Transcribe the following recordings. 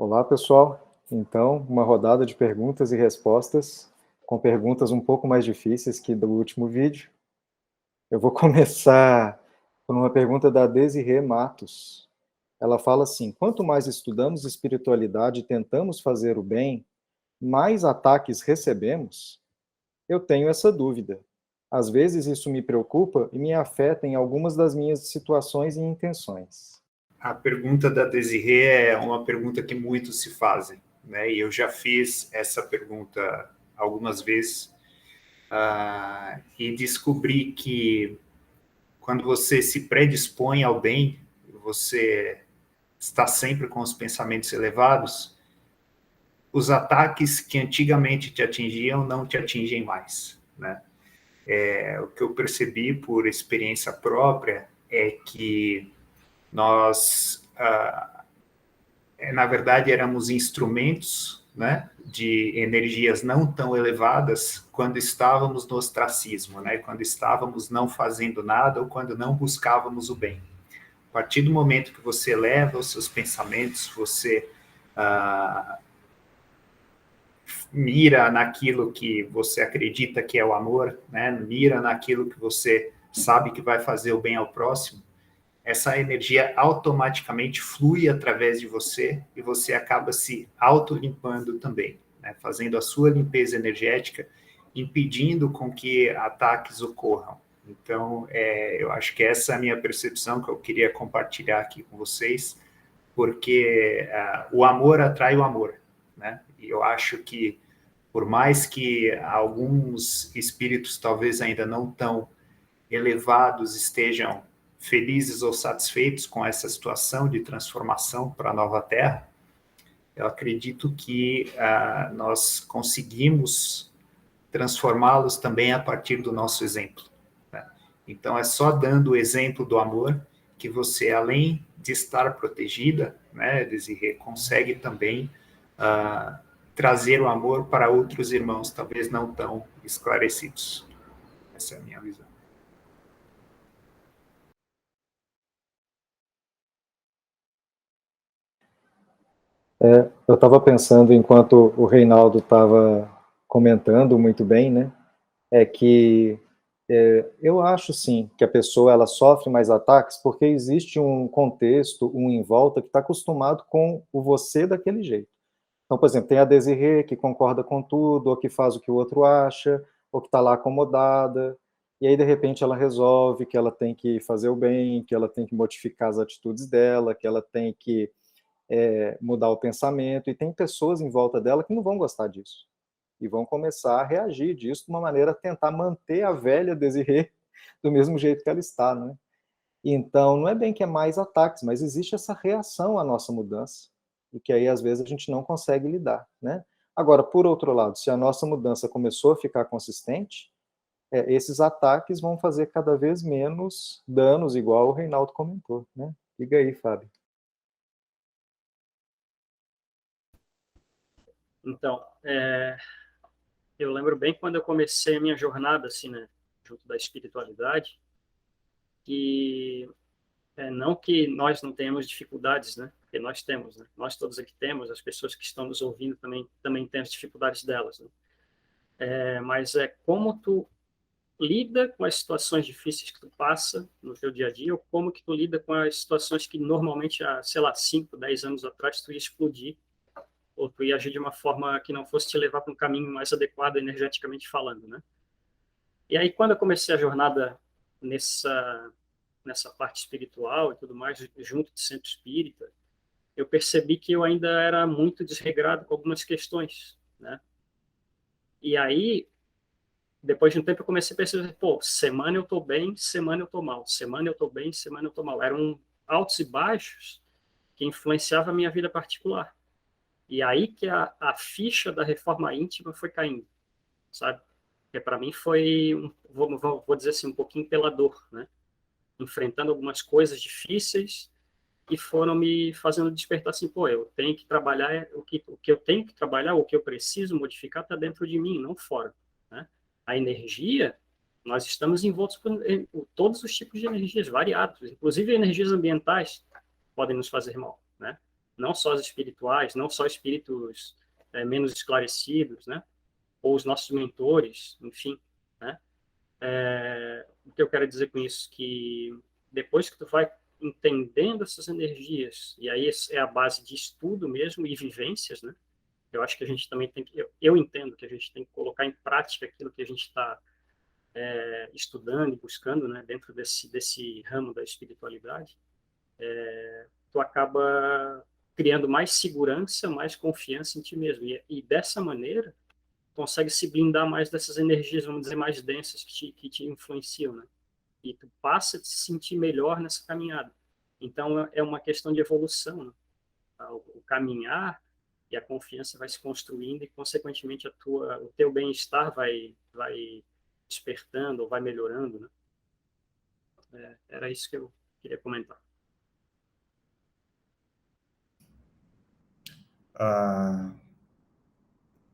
Olá, pessoal. Então, uma rodada de perguntas e respostas, com perguntas um pouco mais difíceis que do último vídeo. Eu vou começar por uma pergunta da Desirê Matos. Ela fala assim: quanto mais estudamos espiritualidade e tentamos fazer o bem, mais ataques recebemos? Eu tenho essa dúvida. Às vezes isso me preocupa e me afeta em algumas das minhas situações e intenções. A pergunta da Desirê é uma pergunta que muitos se fazem, né? E eu já fiz essa pergunta algumas vezes e descobri que quando você se predispõe ao bem, você está sempre com os pensamentos elevados, os ataques que antigamente te atingiam não te atingem mais, né? O que eu percebi por experiência própria é que nós na verdade, éramos instrumentos, né, de energias não tão elevadas quando estávamos no ostracismo, né, quando estávamos não fazendo nada ou quando não buscávamos o bem. A partir do momento que você eleva os seus pensamentos, você mira naquilo que você acredita que é o amor, né, mira naquilo que você sabe que vai fazer o bem ao próximo, essa energia automaticamente flui através de você e você acaba se autolimpando também, né? Fazendo a sua limpeza energética, impedindo com que ataques ocorram. Então, eu acho que essa é a minha percepção que eu queria compartilhar aqui com vocês, porque o amor atrai o amor, né? E eu acho que, por mais que alguns espíritos talvez ainda não tão elevados estejam felizes ou satisfeitos com essa situação de transformação para a nova Terra, eu acredito que nós conseguimos transformá-los também a partir do nosso exemplo, né? Então, é só dando o exemplo do amor que você, além de estar protegida, né, Desirê, consegue também trazer o amor para outros irmãos, talvez não tão esclarecidos. Essa é a minha visão. Eu estava pensando, enquanto o Reinaldo estava comentando muito bem, né, é que eu acho sim que a pessoa ela sofre mais ataques porque existe um contexto, um em volta que está acostumado com o você daquele jeito. Então, por exemplo, tem a Desirê que concorda com tudo, ou que faz o que o outro acha, ou que está lá acomodada, e aí de repente ela resolve que ela tem que fazer o bem, que ela tem que modificar as atitudes dela, que ela tem que mudar o pensamento, e tem pessoas em volta dela que não vão gostar disso, e vão começar a reagir disso de uma maneira a tentar manter a velha Desirê do mesmo jeito que ela está, né? Então, não é bem que é mais ataques, mas existe essa reação à nossa mudança, e que aí, às vezes, a gente não consegue lidar, né? Agora, por outro lado, se a nossa mudança começou a ficar consistente, esses ataques vão fazer cada vez menos danos, igual o Reinaldo comentou, né? Diga aí, Fábio. Então, eu lembro bem quando eu comecei a minha jornada, assim, né, junto da espiritualidade, que não que nós não tenhamos dificuldades, né, porque nós temos, né, nós todos aqui temos, as pessoas que estão nos ouvindo também têm as dificuldades delas, né, mas como tu lida com as situações difíceis que tu passa no teu dia a dia, ou como que tu lida com as situações que normalmente há, sei lá, 5, 10 anos atrás tu ia explodir, ou tu ia agir de uma forma que não fosse te levar para um caminho mais adequado energeticamente falando, né? E aí, quando eu comecei a jornada nessa parte espiritual e tudo mais, junto de centro espírita, eu percebi que eu ainda era muito desregrado com algumas questões, né? E aí, depois de um tempo, eu comecei a perceber, pô, semana eu tô bem, semana eu tô mal, semana eu tô bem, semana eu tô mal. Eram altos e baixos que influenciavam a minha vida particular. E aí que a ficha da reforma íntima foi caindo, sabe? Porque para mim foi, vou dizer assim, um pouquinho pela dor, né? Enfrentando algumas coisas difíceis e foram me fazendo despertar assim, pô, eu tenho que trabalhar, o que eu tenho que trabalhar, o que eu preciso modificar está dentro de mim, não fora, né? A energia, nós estamos envoltos por todos os tipos de energias variados, inclusive energias ambientais podem nos fazer mal, né? não só as espirituais, não só espíritos menos esclarecidos, né? Ou os nossos mentores, enfim, né? O que eu quero dizer com isso? Que depois que tu vai entendendo essas energias, e aí é a base de estudo mesmo e vivências, né? Eu acho que a gente também tem que, eu entendo que a gente tem que colocar em prática aquilo que a gente está estudando e buscando, né? Dentro desse ramo da espiritualidade, tu acaba criando mais segurança, mais confiança em ti mesmo. E dessa maneira, consegue se blindar mais dessas energias, vamos dizer, mais densas que te influenciam, né? E tu passa a te sentir melhor nessa caminhada. Então, é uma questão de evolução, né? O caminhar e a confiança vai se construindo e, consequentemente, o teu bem-estar vai despertando ou vai melhorando, né? Era isso que eu queria comentar.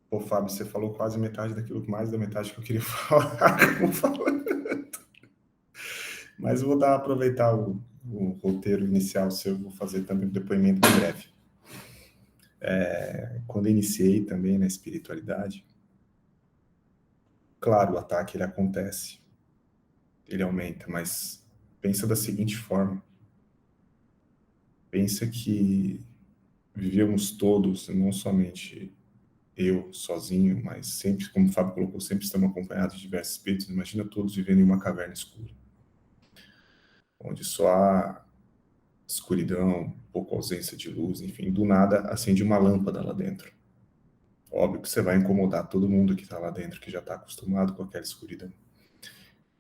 Pô, Fábio, você falou quase metade daquilo, mais da metade que eu queria falar. Mas eu vou aproveitar o roteiro inicial seu, vou fazer também um depoimento breve. Quando eu iniciei também na espiritualidade, claro, o ataque ele acontece, ele aumenta, mas pensa da seguinte forma: pensa que vivemos todos, não somente eu sozinho, mas sempre, como o Fábio colocou, sempre estamos acompanhados de diversos espíritos. Imagina todos vivendo em uma caverna escura, onde só há escuridão, pouca ausência de luz, enfim, do nada acende uma lâmpada lá dentro. Óbvio que você vai incomodar todo mundo que está lá dentro, que já está acostumado com aquela escuridão.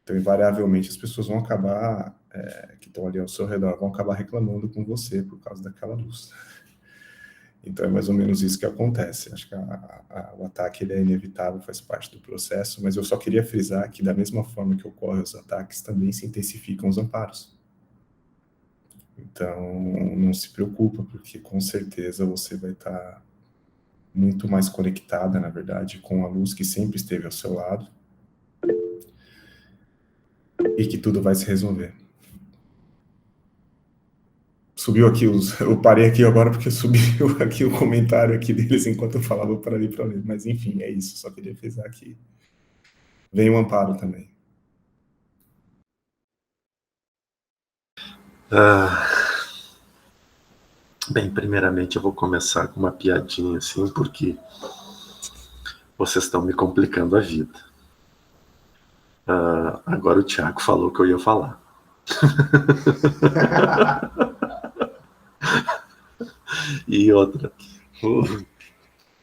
Então, invariavelmente, as pessoas vão acabar, que estão ali ao seu redor, vão acabar reclamando com você por causa daquela luz. Então, é mais ou menos isso que acontece. Acho que o ataque ele é inevitável, faz parte do processo, mas eu só queria frisar que, da mesma forma que ocorrem os ataques, também se intensificam os amparos. Então, não se preocupa, porque com certeza você vai estar muito mais conectada, na verdade, com a luz que sempre esteve ao seu lado e que tudo vai se resolver. Subiu aqui eu parei aqui agora porque subiu aqui o comentário aqui deles enquanto eu falava para ali para ler, mas enfim, é isso, só queria frisar aqui. Vem o amparo também. Bem, primeiramente eu vou começar com uma piadinha assim, porque vocês estão me complicando a vida. Agora o Thiago falou que eu ia falar. E outra,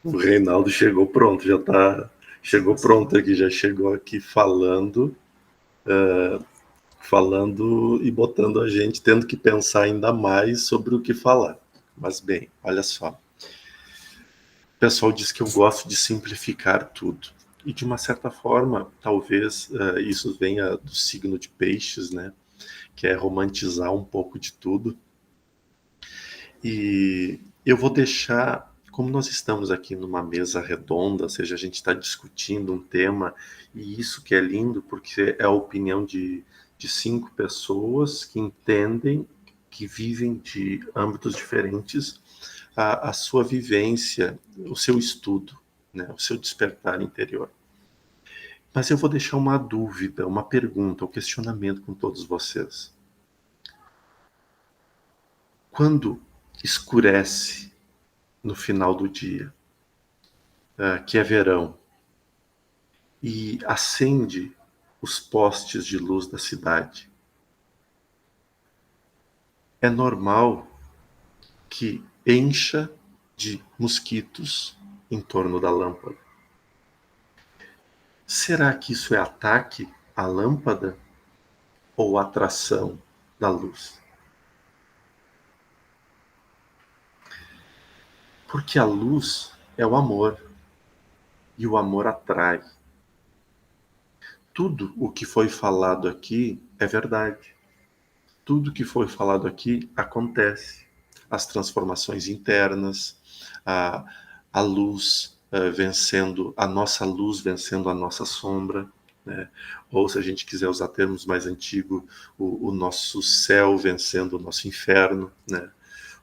o Reinaldo chegou pronto, chegou pronto aqui, já chegou aqui falando e botando a gente, tendo que pensar ainda mais sobre o que falar. Mas bem, olha só. O pessoal diz que eu gosto de simplificar tudo. E de uma certa forma, talvez isso venha do signo de Peixes, né? Que é romantizar um pouco de tudo. E eu vou deixar, como nós estamos aqui numa mesa redonda, ou seja, a gente está discutindo um tema, e isso que é lindo, porque é a opinião de 5 pessoas que entendem, que vivem de âmbitos diferentes, a sua vivência, o seu estudo, né, o seu despertar interior. Mas eu vou deixar uma dúvida, uma pergunta, um questionamento com todos vocês. Quando escurece no final do dia, que é verão, e acende os postes de luz da cidade, é normal que encha de mosquitos em torno da lâmpada. Será que isso é ataque à lâmpada ou atração da luz? Porque a luz é o amor, e o amor atrai. Tudo o que foi falado aqui é verdade. Tudo que foi falado aqui acontece. As transformações internas, a luz vencendo, a nossa luz vencendo a nossa sombra, né? Ou, se a gente quiser usar termos mais antigos, o nosso céu vencendo o nosso inferno, né?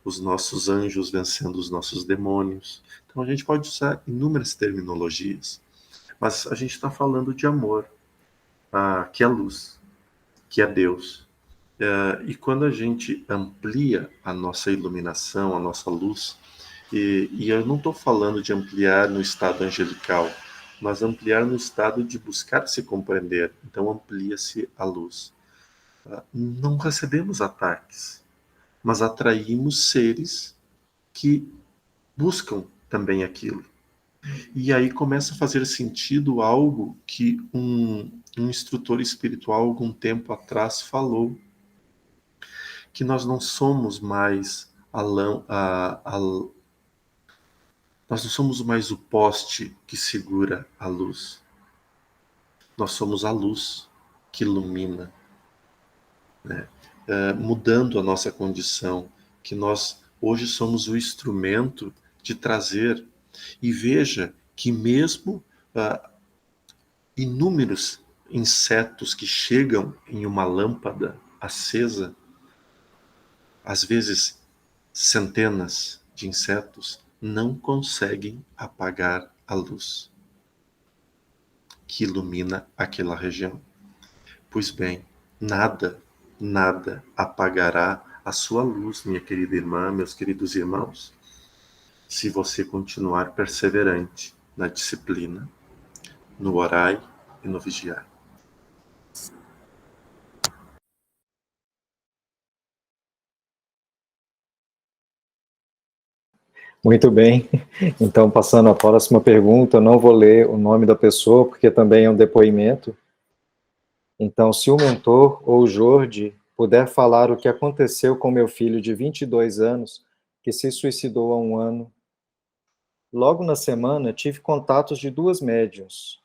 os nossos anjos vencendo os nossos demônios. Então a gente pode usar inúmeras terminologias, mas a gente está falando de amor, que é luz, que é Deus. E quando a gente amplia a nossa iluminação, a nossa luz, e eu não estou falando de ampliar no estado angelical, mas ampliar no estado de buscar se compreender. Então amplia-se a luz. Não recebemos ataques, mas atraímos seres que buscam também aquilo. E aí começa a fazer sentido algo que um instrutor espiritual algum tempo atrás falou, que nós não somos mais nós não somos mais o poste que segura a luz. Nós somos a luz que ilumina, né? Mudando a nossa condição, que nós hoje somos o instrumento de trazer. E veja que mesmo inúmeros insetos que chegam em uma lâmpada acesa, às vezes centenas de insetos, não conseguem apagar a luz que ilumina aquela região. Pois bem, nada apagará a sua luz, minha querida irmã, meus queridos irmãos, se você continuar perseverante na disciplina, no orai e no vigiar. Muito bem. Então, passando à próxima pergunta, eu não vou ler o nome da pessoa, porque também é um depoimento. Então, se o mentor ou o Jordi puder falar o que aconteceu com meu filho de 22 anos, que se suicidou há 1 ano. Logo na semana, tive contatos de 2 médiuns,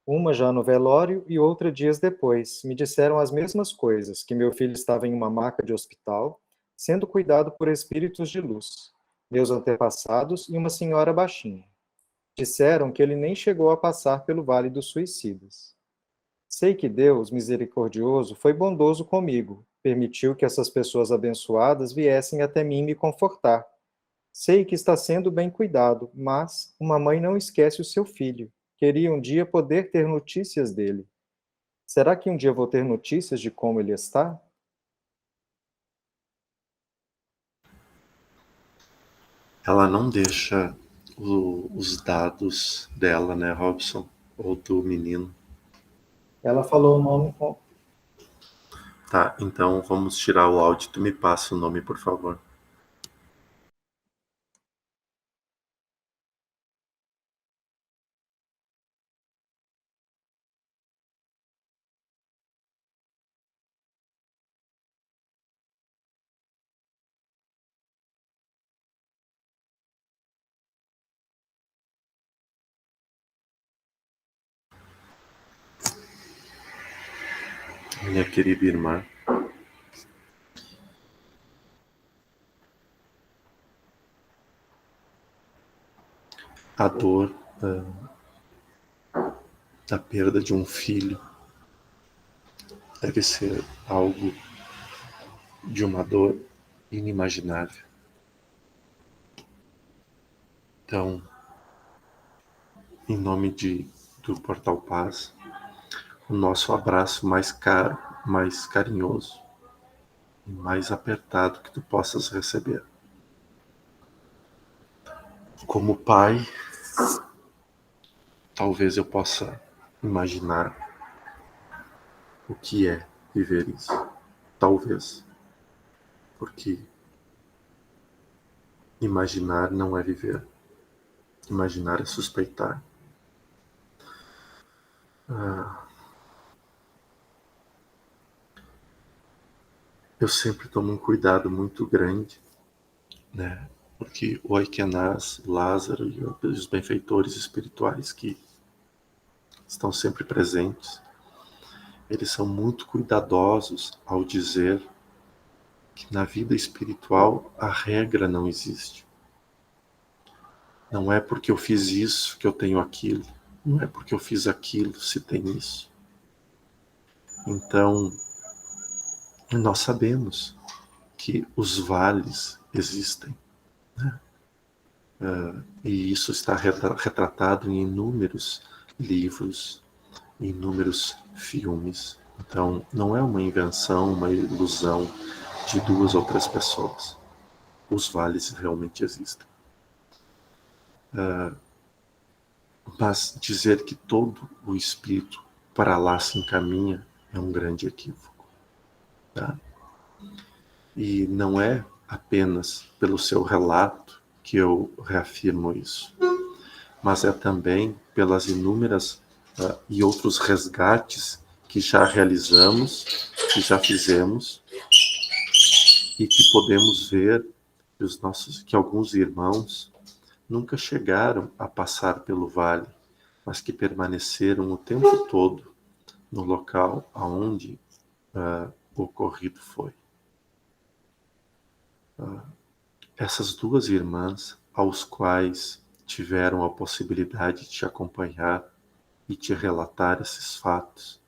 uma já no velório e outra dias depois. Me disseram as mesmas coisas, que meu filho estava em uma maca de hospital, sendo cuidado por espíritos de luz, meus antepassados e uma senhora baixinha. Disseram que ele nem chegou a passar pelo Vale dos Suicidas. Sei que Deus, misericordioso, foi bondoso comigo, permitiu que essas pessoas abençoadas viessem até mim me confortar. Sei que está sendo bem cuidado, mas uma mãe não esquece o seu filho. Queria um dia poder ter notícias dele. Será que um dia vou ter notícias de como ele está? Ela não deixa os dados dela, né, Robson? Ou do menino. Ela falou o nome. Tá, então vamos tirar o áudio. Tu me passa o nome, por favor. Minha querida irmã, a dor da perda de um filho deve ser algo de uma dor inimaginável. Então, em nome do Portal Paz, o nosso abraço mais caro, mais carinhoso e mais apertado que tu possas receber. Como pai, talvez eu possa imaginar o que é viver isso. Talvez. Porque imaginar não é viver. Imaginar é suspeitar. Eu sempre tomo um cuidado muito grande, né? Porque o Oikenaz, Lázaro e os benfeitores espirituais que estão sempre presentes, eles são muito cuidadosos ao dizer que na vida espiritual a regra não existe. Não é porque eu fiz isso que eu tenho aquilo. Não é porque eu fiz aquilo se tem isso. Então, nós sabemos que os vales existem, né? E isso está retratado em inúmeros livros, em inúmeros filmes. Então, não é uma invenção, uma ilusão de 2 ou 3 pessoas. Os vales realmente existem. Mas dizer que todo o espírito para lá se encaminha é um grande equívoco, tá? E não é apenas pelo seu relato que eu reafirmo isso, mas é também pelas inúmeras e outros resgates que já realizamos, que já fizemos, e que podemos ver que alguns irmãos nunca chegaram a passar pelo vale, mas que permaneceram o tempo todo no local aonde o ocorrido foi. Essas 2 irmãs, aos quais tiveram a possibilidade de te acompanhar e te relatar esses fatos,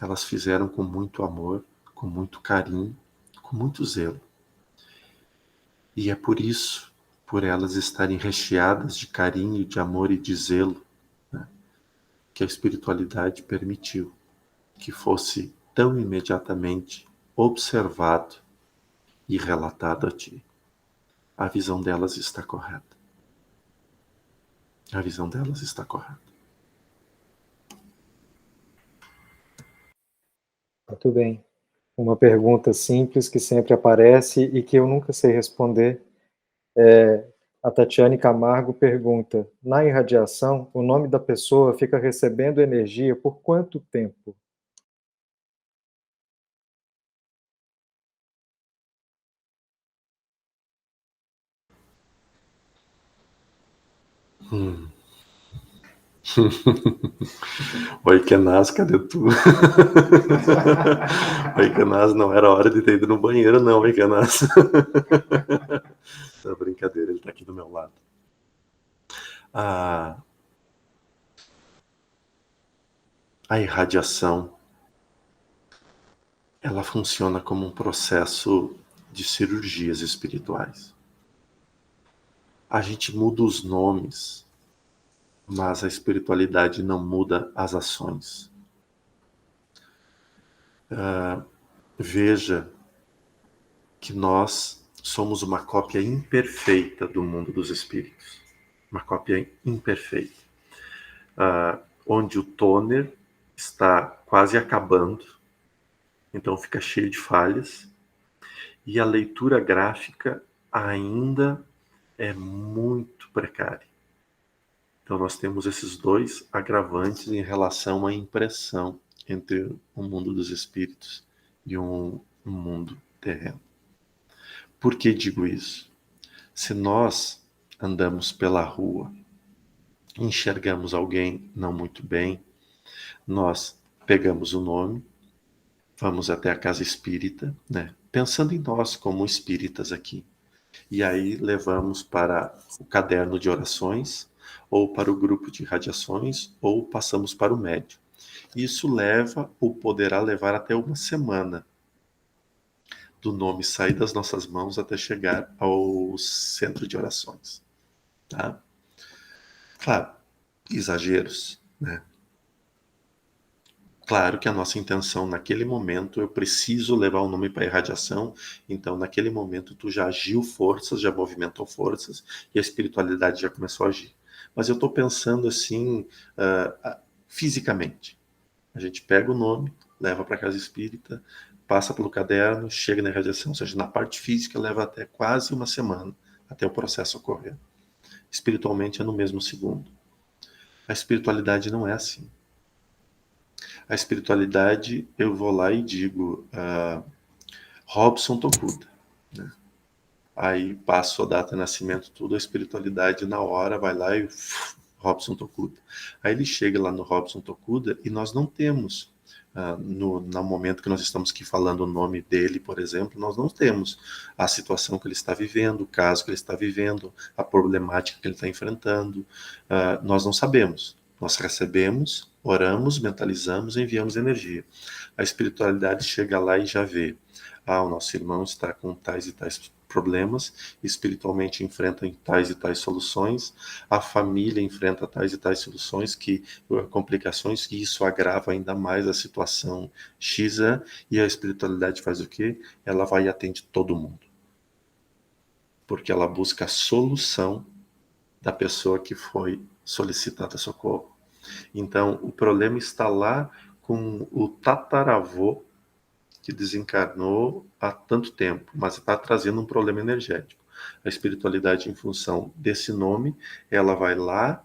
elas fizeram com muito amor, com muito carinho, com muito zelo. E é por isso, por elas estarem recheadas de carinho, de amor e de zelo, né, que a espiritualidade permitiu que fosse tão imediatamente observado e relatado a ti. A visão delas está correta. A visão delas está correta. Muito bem. Uma pergunta simples que sempre aparece e que eu nunca sei responder. A Tatiane Camargo pergunta: na irradiação, o nome da pessoa fica recebendo energia por quanto tempo? Oi, Kenaz, cadê tu? Oi, Kenaz, não era hora de ter ido no banheiro, não, oi, Kenaz. Não, brincadeira, ele tá aqui do meu lado. A irradiação, ela funciona como um processo de cirurgias espirituais. A gente muda os nomes, mas a espiritualidade não muda as ações. Veja que nós somos uma cópia imperfeita do mundo dos espíritos. Uma cópia imperfeita. Onde o toner está quase acabando, então fica cheio de falhas, e a leitura gráfica ainda é muito precária. Então nós temos esses 2 agravantes em relação à impressão entre o mundo dos espíritos e um mundo terreno. Por que digo isso? Se nós andamos pela rua, enxergamos alguém não muito bem, nós pegamos o nome, vamos até a casa espírita, né? Pensando em nós como espíritas aqui. E aí levamos para o caderno de orações, ou para o grupo de radiações, ou passamos para o médium. Isso leva, ou poderá levar até 1 semana, do nome sair das nossas mãos até chegar ao centro de orações. Tá? Claro, exageros, né? Claro que a nossa intenção naquele momento, eu preciso levar o nome para a irradiação, então naquele momento tu já agiu forças, já movimentou forças e a espiritualidade já começou a agir. Mas eu estou pensando assim, fisicamente. A gente pega o nome, leva para a casa espírita, passa pelo caderno, chega na irradiação, ou seja, na parte física leva até quase 1 semana até o processo ocorrer. Espiritualmente é no mesmo segundo. A espiritualidade não é assim. A espiritualidade, eu vou lá e digo Robson Tokuda, né? Aí passo a data de nascimento, tudo, a espiritualidade na hora vai lá e Robson Tokuda. Aí ele chega lá no Robson Tokuda e nós não temos, no momento que nós estamos aqui falando o nome dele, por exemplo, nós não temos a situação que ele está vivendo, o caso que ele está vivendo, a problemática que ele está enfrentando, nós não sabemos. Nós recebemos, oramos, mentalizamos, enviamos energia. A espiritualidade chega lá e já vê. O nosso irmão está com tais e tais problemas, espiritualmente enfrenta tais e tais soluções, a família enfrenta tais e tais soluções, complicações, que isso agrava ainda mais a situação X, e a espiritualidade faz o quê? Ela vai e atende todo mundo. Porque ela busca a solução da pessoa que foi solicitada socorro. Então, o problema está lá com o tataravô que desencarnou há tanto tempo, mas está trazendo um problema energético. A espiritualidade, em função desse nome, ela vai lá,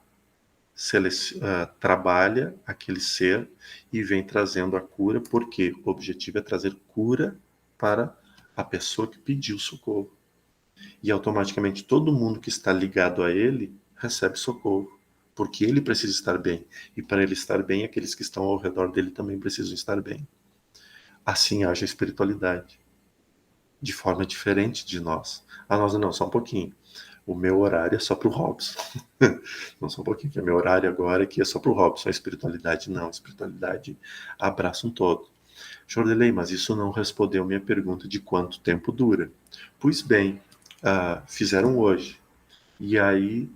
trabalha aquele ser e vem trazendo a cura, porque o objetivo é trazer cura para a pessoa que pediu socorro. E automaticamente todo mundo que está ligado a ele recebe socorro, porque ele precisa estar bem. E para ele estar bem, aqueles que estão ao redor dele também precisam estar bem. Assim age a espiritualidade, de forma diferente de nós. Nós não, só um pouquinho. O meu horário é só para o Robson. Não, só um pouquinho, que o meu horário agora aqui é só para o Robson. A espiritualidade não, a espiritualidade abraça um todo. Jordelei, mas isso não respondeu minha pergunta de quanto tempo dura. Pois bem, fizeram hoje. E aí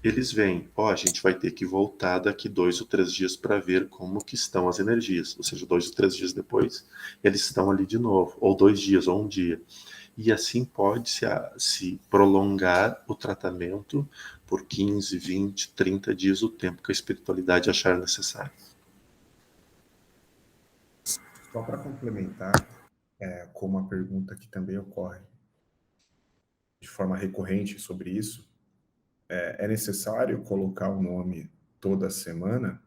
eles vêm, a gente vai ter que voltar daqui 2 ou 3 dias para ver como que estão as energias. Ou seja, 2 ou 3 dias depois, eles estão ali de novo. Ou 2 dias, ou 1 dia. E assim pode se prolongar o tratamento por 15, 20, 30 dias, o tempo que a espiritualidade achar necessário. Só para complementar, com uma pergunta que também ocorre de forma recorrente sobre isso, é necessário colocar o nome toda semana?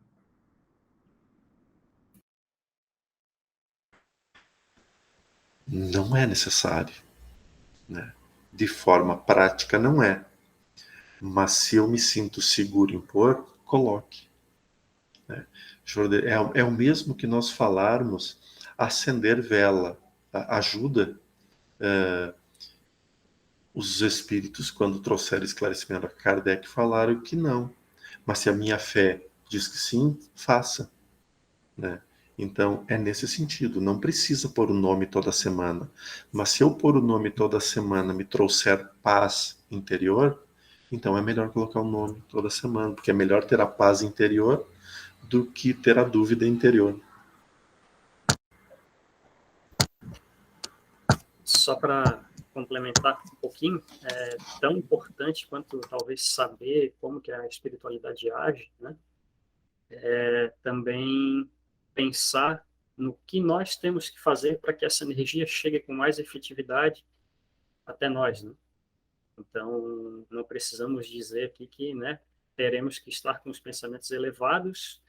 Não é necessário, né? De forma prática, não é. Mas se eu me sinto seguro em pôr, coloque. Né? É o mesmo que nós falarmos, acender vela ajuda os espíritos, quando trouxeram esclarecimento a Kardec, falaram que não. Mas se a minha fé diz que sim, faça. Né? Então, é nesse sentido. Não precisa pôr o nome toda semana. Mas se eu pôr o nome toda semana me trouxer paz interior, então é melhor colocar o nome toda semana. Porque é melhor ter a paz interior do que ter a dúvida interior. Só para complementar um pouquinho, é tão importante quanto talvez saber como que a espiritualidade age, né? Também pensar no que nós temos que fazer para que essa energia chegue com mais efetividade até nós, né? Então, não precisamos dizer aqui que, né, teremos que estar com os pensamentos elevados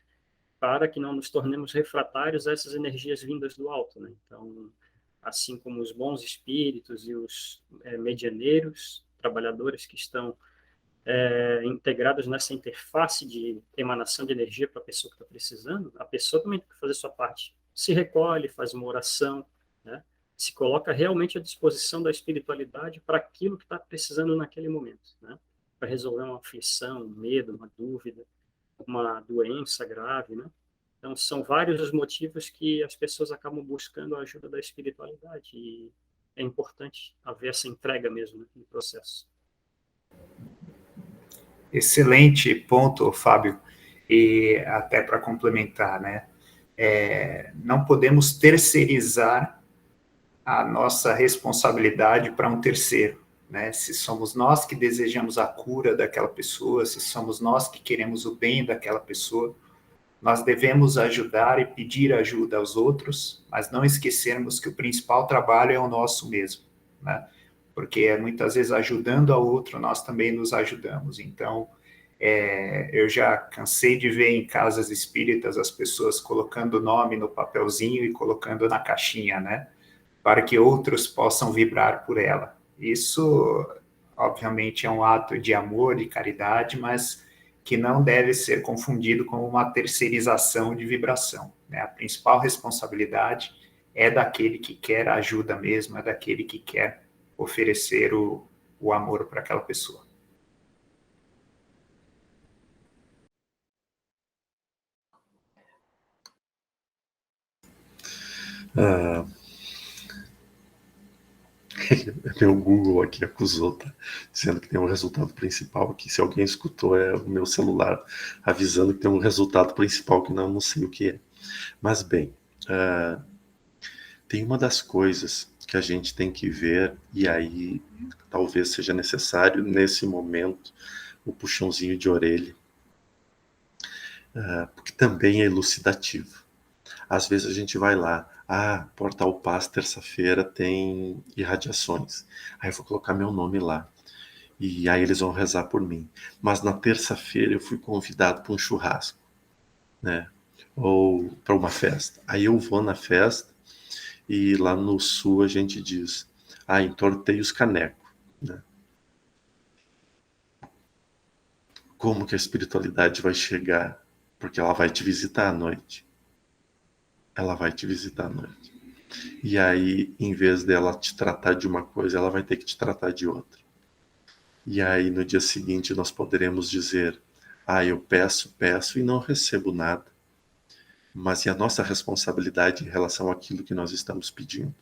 para que não nos tornemos refratários a essas energias vindas do alto, né? Então, assim como os bons espíritos e os medianeiros, trabalhadores que estão integrados nessa interface de emanação de energia para a pessoa que está precisando, a pessoa também tem que fazer sua parte. Se recolhe, faz uma oração, né? Se coloca realmente à disposição da espiritualidade para aquilo que está precisando naquele momento, né? Para resolver uma aflição, um medo, uma dúvida, uma doença grave, né? Então, são vários os motivos que as pessoas acabam buscando a ajuda da espiritualidade e é importante haver essa entrega mesmo, né, no processo. Excelente ponto, Fábio. E até para complementar, né? Não podemos terceirizar a nossa responsabilidade para um terceiro, né? Se somos nós que desejamos a cura daquela pessoa, se somos nós que queremos o bem daquela pessoa, nós devemos ajudar e pedir ajuda aos outros, mas não esquecermos que o principal trabalho é o nosso mesmo, né? Porque muitas vezes ajudando ao outro, nós também nos ajudamos. Então, eu já cansei de ver em casas espíritas as pessoas colocando o nome no papelzinho e colocando na caixinha, né? Para que outros possam vibrar por ela. Isso, obviamente, é um ato de amor e caridade, mas que não deve ser confundido com uma terceirização de vibração, né? A principal responsabilidade é daquele que quer a ajuda mesmo, é daquele que quer oferecer o amor para aquela pessoa. Ah, meu Google aqui acusou, tá? Dizendo que tem um resultado principal aqui. Se alguém escutou, é o meu celular avisando que tem um resultado principal que não sei o que é. Mas bem, tem uma das coisas que a gente tem que ver, e aí talvez seja necessário nesse momento o puxãozinho de orelha, porque também é elucidativo. Às vezes a gente vai lá, Portal Paz, terça-feira tem irradiações. Aí eu vou colocar meu nome lá. E aí eles vão rezar por mim. Mas na terça-feira eu fui convidado para um churrasco, né? Ou para uma festa. Aí eu vou na festa e lá no sul a gente diz, entortei os canecos, né? Como que a espiritualidade vai chegar? Porque ela vai te visitar à noite. Ela vai te visitar à noite. E aí, em vez dela te tratar de uma coisa, ela vai ter que te tratar de outra. E aí, no dia seguinte, nós poderemos dizer, eu peço e não recebo nada. Mas e a nossa responsabilidade em relação àquilo que nós estamos pedindo?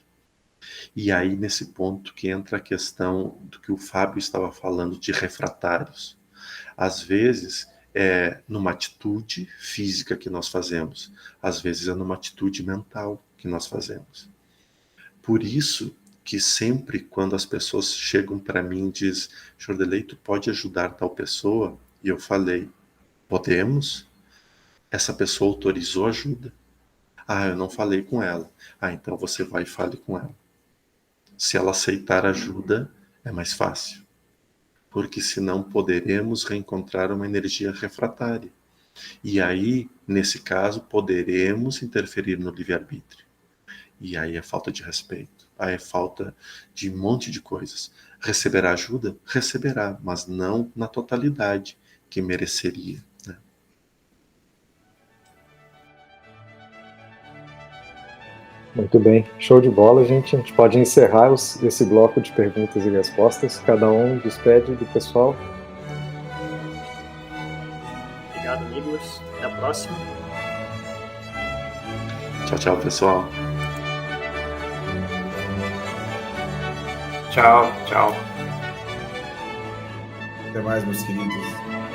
E aí, nesse ponto que entra a questão do que o Fábio estava falando de refratários. Às vezes, é numa atitude física que nós fazemos. Às vezes, é numa atitude mental que nós fazemos. Por isso que sempre quando as pessoas chegam para mim e dizem, Jordelei, tu pode ajudar tal pessoa? E eu falei, podemos? Essa pessoa autorizou ajuda? Eu não falei com ela. Então você vai e fale com ela. Se ela aceitar ajuda, é mais fácil. Porque senão poderemos reencontrar uma energia refratária. E aí, nesse caso, poderemos interferir no livre-arbítrio. E aí é falta de respeito. Aí é falta de um monte de coisas. Receberá ajuda? Receberá, mas não na totalidade que mereceria. Né? Muito bem, show de bola, gente. A gente pode encerrar esse bloco de perguntas e respostas. Cada um despede do pessoal. Obrigado, amigos. Até a próxima. Tchau, tchau, pessoal. Tchau, tchau. Até mais, meus queridos.